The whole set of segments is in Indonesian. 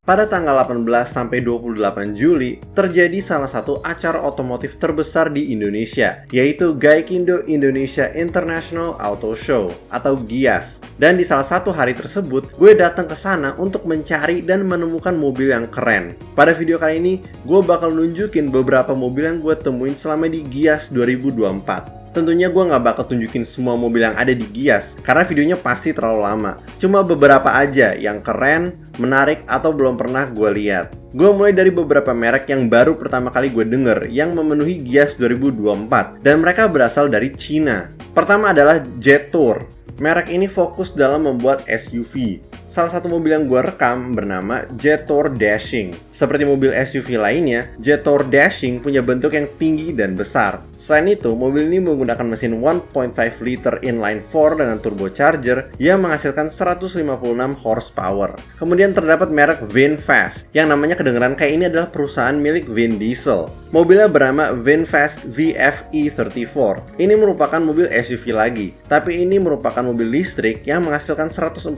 Pada tanggal 18 sampai 28 Juli, terjadi salah satu acara otomotif terbesar di Indonesia, yaitu Gaikindo Indonesia International Auto Show atau GIAS. Dan di salah satu hari tersebut, gue datang ke sana untuk mencari dan menemukan mobil yang keren. Pada video kali ini, gue bakal nunjukin beberapa mobil yang gue temuin selama di GIAS 2024. Tentunya gue nggak bakal tunjukin semua mobil yang ada di GIAS, karena videonya pasti terlalu lama. Cuma beberapa aja yang keren, menarik, atau belum pernah gue lihat. Gue mulai dari beberapa merek yang baru pertama kali gue denger yang memenuhi GIAS 2024, dan mereka berasal dari Cina. Pertama adalah Jetour. Merek ini fokus dalam membuat SUV. Salah satu mobil yang gue rekam bernama Jetour Dashing. Seperti mobil SUV lainnya, Jetour Dashing punya bentuk yang tinggi dan besar. Selain itu, mobil ini menggunakan mesin 1.5 liter inline 4 dengan turbocharger yang menghasilkan 156 horsepower. Kemudian terdapat merek VinFast, yang namanya kedengeran kayak ini adalah perusahaan milik Vin Diesel. Mobilnya bernama VinFast VFE34. Ini merupakan mobil SUV lagi, tapi ini merupakan mobil listrik yang menghasilkan 148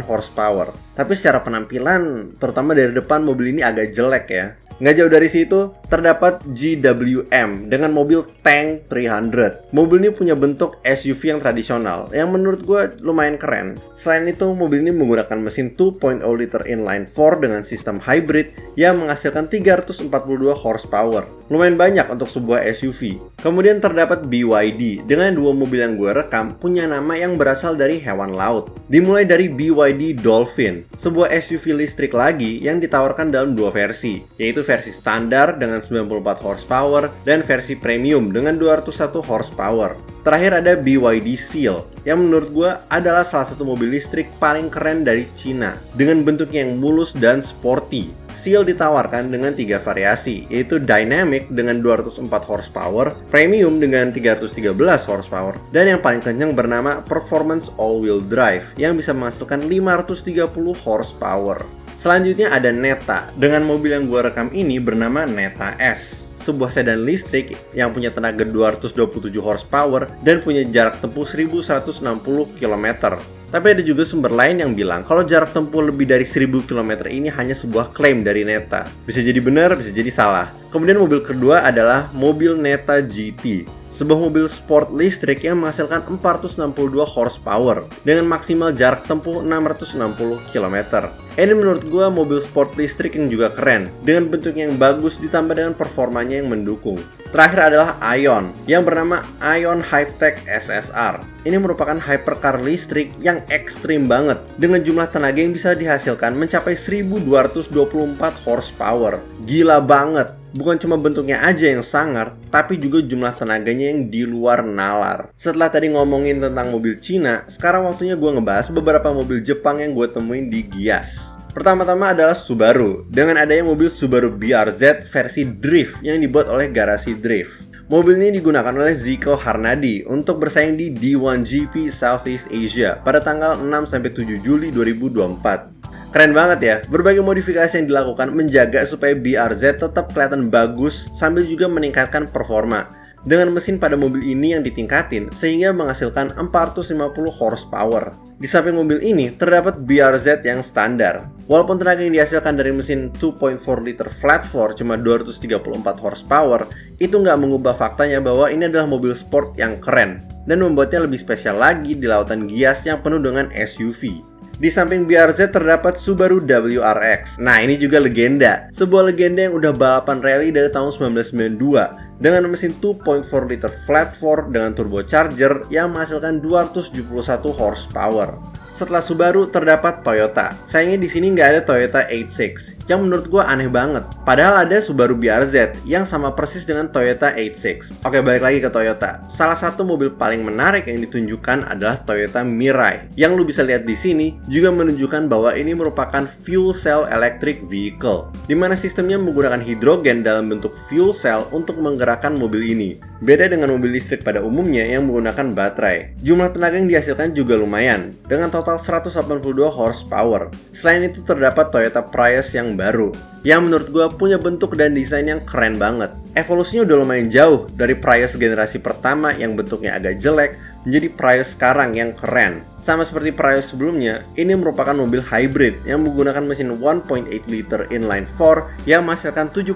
horsepower. Tapi secara penampilan, terutama dari depan, mobil ini agak jelek ya. Nggak jauh dari situ, terdapat GWM dengan mobil Tank 300. Mobil ini punya bentuk SUV yang tradisional, yang menurut gue lumayan keren. Selain itu, mobil ini menggunakan mesin 2.0 liter inline 4 dengan sistem hybrid yang menghasilkan 342 horsepower. Lumayan banyak untuk sebuah SUV. Kemudian terdapat BYD dengan dua mobil yang gue rekam punya nama yang berasal dari hewan laut. Dimulai dari BYD Dolphin, sebuah SUV listrik lagi yang ditawarkan dalam dua versi, yaitu versi standar dengan 94 horsepower dan versi premium dengan 201 horsepower. Terakhir ada BYD Seal, yang menurut gue adalah salah satu mobil listrik paling keren dari Cina, dengan bentuknya yang mulus dan sporty. Seal ditawarkan dengan 3 variasi, yaitu Dynamic dengan 204 horsepower, Premium dengan 313 horsepower, dan yang paling kencang bernama Performance All-Wheel Drive, yang bisa menghasilkan 530 horsepower. Selanjutnya ada Neta, dengan mobil yang gue rekam ini bernama Neta S, sebuah sedan listrik yang punya tenaga 227 horsepower dan punya jarak tempuh 1160 km. Tapi ada juga sumber lain yang bilang kalau jarak tempuh lebih dari 1000 km ini hanya sebuah klaim dari Neta. Bisa jadi benar, bisa jadi salah. Kemudian mobil kedua adalah mobil Neta GT, sebuah mobil sport listrik yang menghasilkan 462 horsepower dengan maksimal jarak tempuh 660 km. Ini menurut gue mobil sport listrik yang juga keren, dengan bentuknya yang bagus ditambah dengan performanya yang mendukung. Terakhir adalah Ion, yang bernama Ion Hypertech SSR. Ini merupakan hypercar listrik yang ekstrim banget, dengan jumlah tenaga yang bisa dihasilkan mencapai 1224 horsepower. Gila banget! Bukan cuma bentuknya aja yang sangar, tapi juga jumlah tenaganya yang di luar nalar. Setelah tadi ngomongin tentang mobil Cina, sekarang waktunya gue ngebahas beberapa mobil Jepang yang gue temuin di GIAS. Pertama-tama adalah Subaru, dengan adanya mobil Subaru BRZ versi Drift yang dibuat oleh Garasi Drift. Mobil ini digunakan oleh Ziko Harnadi untuk bersaing di D1GP Southeast Asia pada tanggal 6-7 Juli 2024. Keren banget ya, berbagai modifikasi yang dilakukan menjaga supaya BRZ tetap kelihatan bagus sambil juga meningkatkan performa. Dengan mesin pada mobil ini yang ditingkatin sehingga menghasilkan 450 horsepower. Di samping mobil ini terdapat BRZ yang standar. Walaupun tenaga yang dihasilkan dari mesin 2.4 liter flat 4 cuma 234 horsepower, itu nggak mengubah faktanya bahwa ini adalah mobil sport yang keren dan membuatnya lebih spesial lagi di lautan GIAS yang penuh dengan SUV. Di samping BRZ terdapat Subaru WRX. Nah, ini juga legenda. Sebuah legenda yang udah balapan rally dari tahun 1992 dengan mesin 2.4 liter flat 4 dengan turbocharger yang menghasilkan 271 horsepower. Setelah Subaru terdapat Toyota. Sayangnya di sini nggak ada Toyota 86, yang menurut gue aneh banget. Padahal ada Subaru BRZ yang sama persis dengan Toyota 86. Oke, balik lagi ke Toyota. Salah satu mobil paling menarik yang ditunjukkan adalah Toyota Mirai. Yang lu bisa lihat di sini juga menunjukkan bahwa ini merupakan fuel cell electric vehicle, di mana sistemnya menggunakan hidrogen dalam bentuk fuel cell untuk menggerakkan mobil ini. Beda dengan mobil listrik pada umumnya yang menggunakan baterai. Jumlah tenaga yang dihasilkan juga lumayan, dengan total total 182 horsepower. Selain itu terdapat Toyota Prius yang baru, yang menurut gue punya bentuk dan desain yang keren banget. Evolusinya udah lumayan jauh dari Prius generasi pertama yang bentuknya agak jelek menjadi Prius sekarang yang keren. Sama seperti Prius sebelumnya, ini merupakan mobil hybrid yang menggunakan mesin 1.8 liter inline 4 yang menghasilkan 71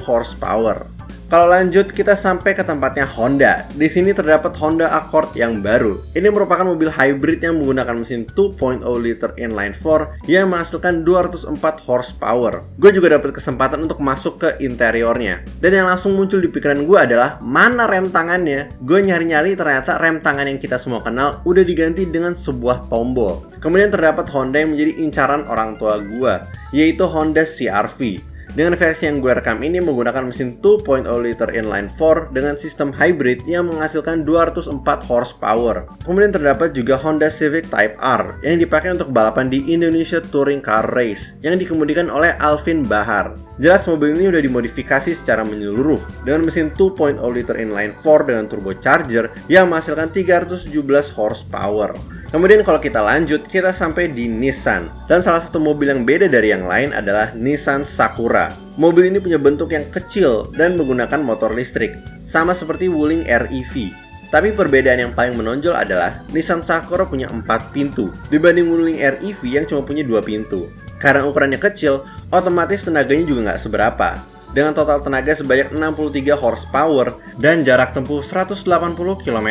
horsepower. Kalau lanjut, kita sampai ke tempatnya Honda. Di sini terdapat Honda Accord yang baru. Ini merupakan mobil hybrid yang menggunakan mesin 2.0 liter inline 4 yang menghasilkan 204 horsepower. Gue juga dapat kesempatan untuk masuk ke interiornya. Dan yang langsung muncul di pikiran gue adalah, mana rem tangannya? Gue nyari-nyari, ternyata rem tangan yang kita semua kenal udah diganti dengan sebuah tombol. Kemudian terdapat Honda yang menjadi incaran orang tua gue, yaitu Honda CR-V. Dengan versi yang gue rekam ini menggunakan mesin 2.0 liter inline 4 dengan sistem hybrid yang menghasilkan 204 horsepower. Kemudian terdapat juga Honda Civic Type R yang dipakai untuk balapan di Indonesia Touring Car Race yang dikemudikan oleh Alvin Bahar. Jelas mobil ini udah dimodifikasi secara menyeluruh dengan mesin 2.0 liter inline 4 dengan turbocharger yang menghasilkan 317 horsepower. Kemudian kalau kita lanjut, kita sampai di Nissan. Dan salah satu mobil yang beda dari yang lain adalah Nissan Sakura. Mobil ini punya bentuk yang kecil dan menggunakan motor listrik, sama seperti Wuling REV. Tapi perbedaan yang paling menonjol adalah Nissan Sakura punya 4 pintu dibanding Wuling REV yang cuma punya 2 pintu. Karena ukurannya kecil, otomatis tenaganya juga nggak seberapa. Dengan total tenaga sebanyak 63 horsepower dan jarak tempuh 180 km.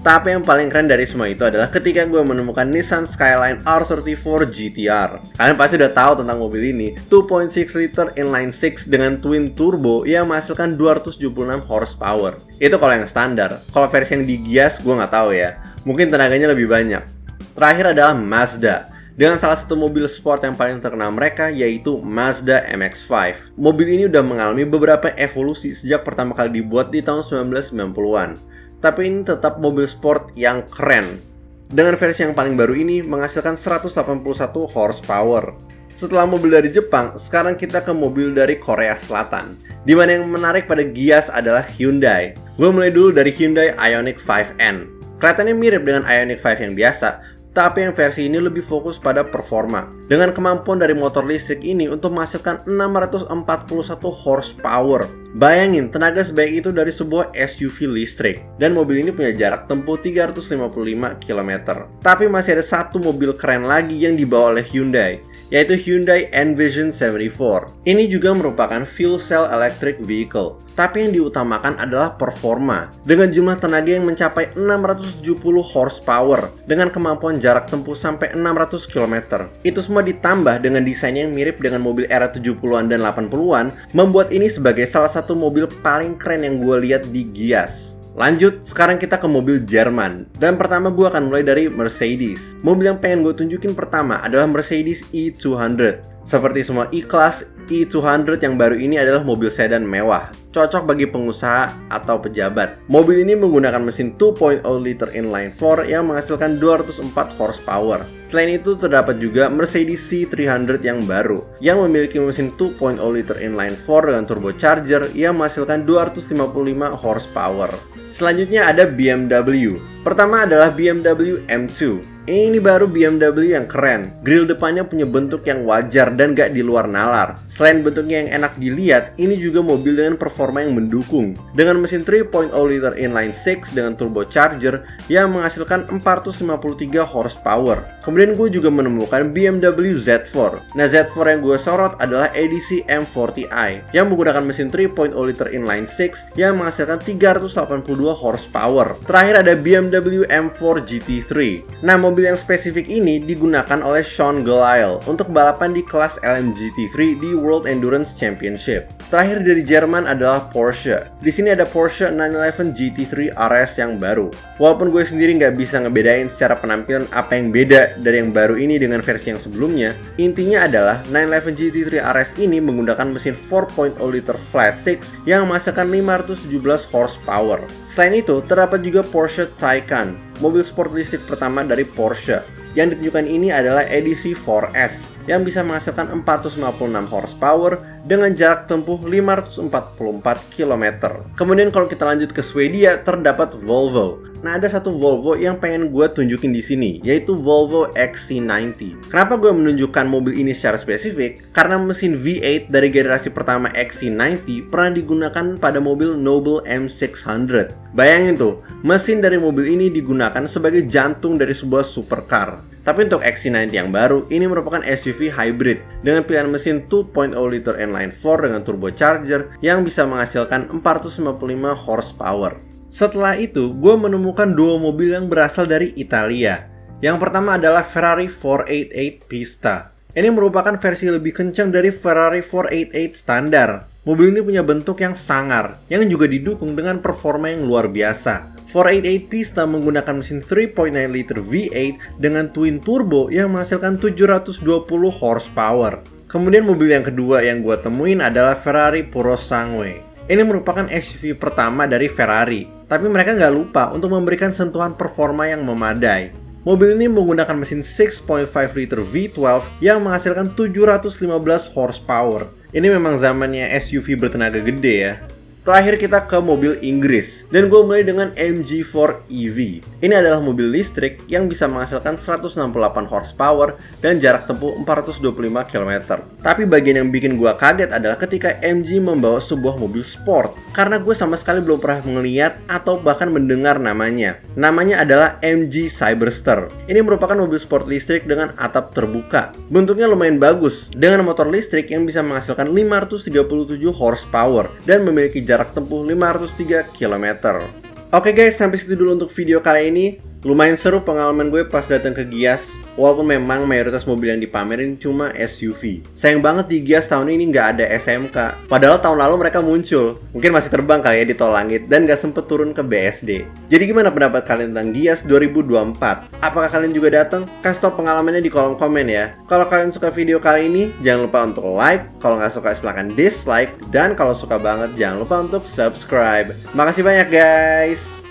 Tapi yang paling keren dari semua itu adalah ketika gue menemukan Nissan Skyline R34 GTR. Kalian pasti udah tahu tentang mobil ini, 2.6 liter inline 6 dengan twin turbo yang menghasilkan 276 horsepower. Itu kalau yang standar. Kalau versi yang digias gue nggak tahu ya, mungkin tenaganya lebih banyak. Terakhir adalah Mazda, dengan salah satu mobil sport yang paling terkenal mereka, yaitu Mazda MX-5. Mobil ini udah mengalami beberapa evolusi sejak pertama kali dibuat di tahun 1990-an. Tapi ini tetap mobil sport yang keren. Dengan versi yang paling baru ini menghasilkan 181 horsepower. Setelah mobil dari Jepang, sekarang kita ke mobil dari Korea Selatan. Dimana yang menarik pada Gias adalah Hyundai. Gue mulai dulu dari Hyundai Ioniq 5N. Kelihatannya mirip dengan Ioniq 5 yang biasa, tapi yang versi ini lebih fokus pada performa. Dengan kemampuan dari motor listrik ini untuk menghasilkan 641 horsepower. Bayangin, tenaga sebaik itu dari sebuah SUV listrik. Dan mobil ini punya jarak tempuh 355 km. Tapi masih ada satu mobil keren lagi yang dibawa oleh Hyundai, yaitu Hyundai Envision 74. Ini juga merupakan fuel cell electric vehicle. Tapi yang diutamakan adalah performa. Dengan jumlah tenaga yang mencapai 670 horsepower. Dengan kemampuan jarak tempuh sampai 600 km. Itu semua ditambah dengan desain yang mirip dengan mobil era 70-an dan 80-an, membuat ini sebagai salah satu mobil paling keren yang gue lihat di Gias. Lanjut, sekarang kita ke mobil Jerman. Dan pertama gue akan mulai dari Mercedes. Mobil yang pengen gue tunjukin pertama adalah Mercedes E200. Seperti semua E-Class, E200 yang baru ini adalah mobil sedan mewah, cocok bagi pengusaha atau pejabat. Mobil ini menggunakan mesin 2.0 liter inline 4 yang menghasilkan 204 horsepower. Selain itu terdapat juga Mercedes C300 yang baru, yang memiliki mesin 2.0 liter inline 4 dengan turbocharger yang menghasilkan 255 horsepower. Selanjutnya ada BMW. Pertama adalah BMW M2. Ini baru BMW yang keren. Grill depannya punya bentuk yang wajar dan gak di luar nalar. Selain bentuknya yang enak dilihat, ini juga mobil dengan performa yang mendukung. Dengan mesin 3.0 liter inline 6 dengan turbocharger yang menghasilkan 453 horsepower. Kemudian gue juga menemukan BMW Z4. Nah, Z4 yang gue sorot adalah edisi M40i yang menggunakan mesin 3.0 liter inline 6 yang menghasilkan 382 horsepower. Terakhir ada BMW M4 GT3. Nah, mobil yang spesifik ini digunakan oleh Sean Gelael untuk balapan di kelas LMGT3 di World Endurance Championship. Terakhir dari Jerman adalah Porsche. Di sini ada Porsche 911 GT3 RS yang baru. Walaupun gue sendiri nggak bisa ngebedain secara penampilan apa yang beda dari yang baru ini dengan versi yang sebelumnya, intinya adalah 911 GT3 RS ini menggunakan mesin 4.0 liter flat 6 yang menghasilkan 517 horsepower. Selain itu, terdapat juga Porsche Taycan, mobil sport listrik pertama dari Porsche. Yang ditunjukkan ini adalah edisi 4S yang bisa menghasilkan 456 horsepower dengan jarak tempuh 544 km. Kemudian kalau kita lanjut ke Swedia, terdapat Volvo. Nah, ada satu Volvo yang pengen gue tunjukin di sini, yaitu Volvo XC90. Kenapa gue menunjukkan mobil ini secara spesifik? Karena mesin V8 dari generasi pertama XC90 pernah digunakan pada mobil Noble M600. Bayangin tuh, mesin dari mobil ini digunakan sebagai jantung dari sebuah supercar. Tapi untuk XC90 yang baru, ini merupakan SUV hybrid dengan pilihan mesin 2.0 liter inline-4 dengan turbocharger yang bisa menghasilkan 455 horsepower. Setelah itu, gue menemukan dua mobil yang berasal dari Italia. Yang pertama adalah Ferrari 488 Pista. Ini merupakan versi lebih kencang dari Ferrari 488 standar. Mobil ini punya bentuk yang sangar, yang juga didukung dengan performa yang luar biasa. 488 Pista menggunakan mesin 3.9 liter V8 dengan twin turbo yang menghasilkan 720 horsepower. Kemudian mobil yang kedua yang gue temuin adalah Ferrari Purosangue. Ini merupakan SUV pertama dari Ferrari, tapi mereka nggak lupa untuk memberikan sentuhan performa yang memadai. Mobil ini menggunakan mesin 6.5 liter V12 yang menghasilkan 715 horsepower. Ini memang zamannya SUV bertenaga gede ya. Terakhir kita ke mobil Inggris, dan gue mulai dengan MG4 EV. Ini adalah mobil listrik yang bisa menghasilkan 168 horsepower dan jarak tempuh 425 km. Tapi bagian yang bikin gue kaget adalah ketika MG membawa sebuah mobil sport, karena gue sama sekali belum pernah melihat atau bahkan mendengar namanya. Namanya adalah MG Cyberster. Ini merupakan mobil sport listrik dengan atap terbuka. Bentuknya lumayan bagus, dengan motor listrik yang bisa menghasilkan 537 horsepower dan memiliki jarak tempuh 503 km. Oke guys, sampai situ dulu untuk video kali ini. Lumayan seru pengalaman gue pas datang ke Gias, walaupun memang mayoritas mobil yang dipamerin cuma SUV. Sayang banget di Gias tahun ini nggak ada SMK, padahal tahun lalu mereka muncul. Mungkin masih terbang kali ya di tol langit dan nggak sempet turun ke BSD. Jadi gimana pendapat kalian tentang Gias 2024? Apakah kalian juga datang? Kasih tau pengalamannya di kolom komen ya. Kalau kalian suka video kali ini, jangan lupa untuk like. Kalau nggak suka silahkan dislike. Dan kalau suka banget, jangan lupa untuk subscribe. Makasih banyak guys!